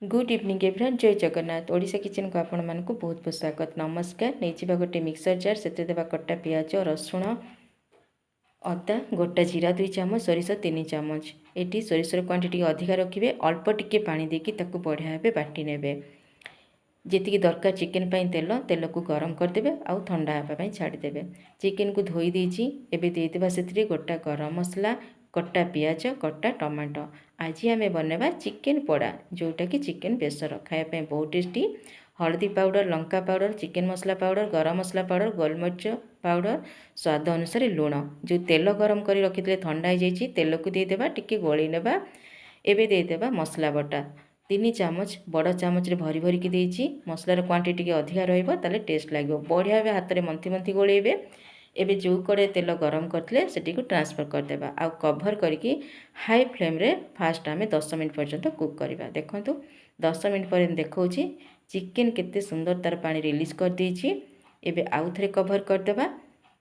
Good evening everyone. जय Jagannath. Odisha kitchen को आपण मानक बहुत बहुत स्वागत। नमस्कार। नहीं गोटे मिक्सर जार से देवा कटा पियाज रसुण अदा गोटा जीरा 2 चामच सोरिष 3 चामच। ये सोरिषर क्वांटिटी अधिका रखिए। अल्प टिके पानी देकी ताकू बढ़िया भाव बाटी नेबे। जी दरकार चिकेन तेल तेल को गरम करदे आउ ठंडा हाँपाई छाड़देवे। चिकेन को धोई देछि। एबे देदेबा सेथिरे गोटा गरम मसला कटा पियाज कटा टमाटो। आज आम बनवा चिकेन पोड़ा जोटा कि चिकेन बेसर खायापी बहुत टेस्टी। हल्दी पाउडर लंका पाउडर चिकेन मसला पाउडर गरम मसला पाउडर गोलमरिच पाउडर स्वाद अनुसार लुण। जो तेल गरम कर रखी ठंडा हो जाइए तेल को देदेबा टिके गोली नेबा। एबे देदेबा मसला बटा 3 चामच बड़ चामच भरी भरिकी देछि। मसलार क्वांटिटी टिके अधिका रहिबो ताले टेस्ट लागिबो। बढ़िया भाव हाथ में मंथी मंथी गोलेबे। एबे जो कड़े तेल गरम करते से ट्रांसफर करदेबा आउ कभर करके हाई फ्लेम रे फास्ट आम 10 मिनट पर्यंत कुक करवा। देखो 10 मिनट पर देखा चिकेन केते सुंदर तार पानी रिलीज कर देछि। एबे आउ थे कभर करदेबा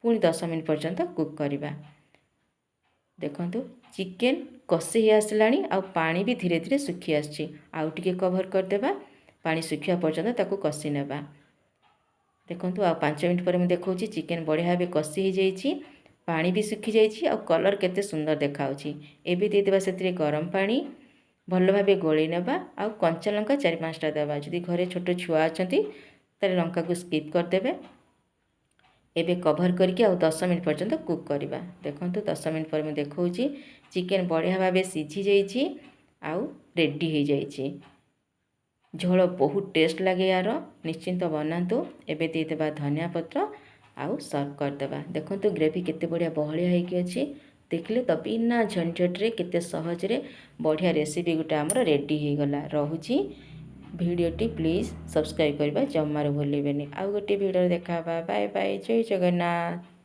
पुणी 10 मिनट पर्यंत कुक करवा। देखो चिकेन कषि ही आसलानी आउ पानी भी धीरे धीरे सुखी आछि। आउ टिके कभर करदेबा पानी सुखिया पर्यंत ताकू कषि नेबा। देखो आ 5 मिनट पर मुझे देखा चिकेन बढ़िया भाव कषि हो जाइए। पानी भी सुखी जाइए आउ कलर केते सुंदर देखा। एबे देदेबा से गरम पानी भल भाव गोली नेबा आउ कंचा लंका 4-5टा देवा। जदि घरे छोट छुआ अच्छा ताले लंका को स्किप करदेबे। एबे कभर करके आउ 10 मिनट पर्यंत कुक करवा। देखो 10 मिनट पर मुझे देखा चिकेन बढ़िया भाव सीझी जाइए आउ रेडी हो जाइए। झोल बहुत टेस्ट लगे यार निश्चिंत बनातु। एबे देदेबा धनिया पत्र आउ सर्व करदेबा। देखो ग्रेवी केते बढ़िया बहलिया होइकी अछि। देखले तो बिना झंझट केते सहजरे बढ़िया रेसिपी गोटे आमर रेडी हो गला। रहुची वीडियोटी प्लीज सब्सक्राइब करबा जमार भूलिबेनी। आउ गोटे वीडियो देखा। Bye bye. जय जगन्नाथ।